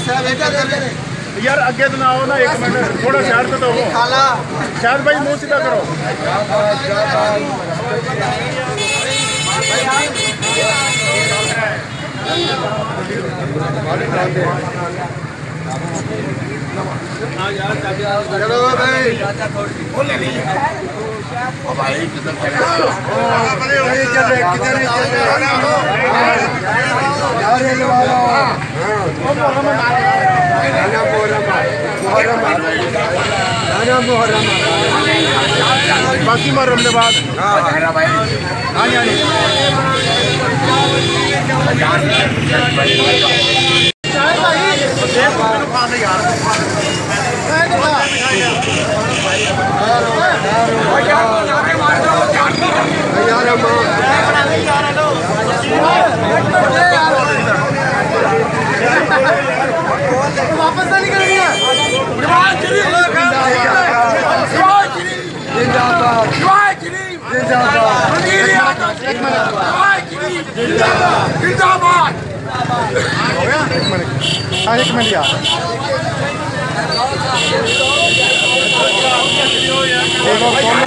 यार अगे तो ना आओ ना, 1 मिनट थोड़ा शहर तो हो शहर भाई, मुंह सीधा करो। चलो बाकी मुहर्रम के बाद हाँ जी वापस नहीं करेंगे। एक मिनट यार, देखो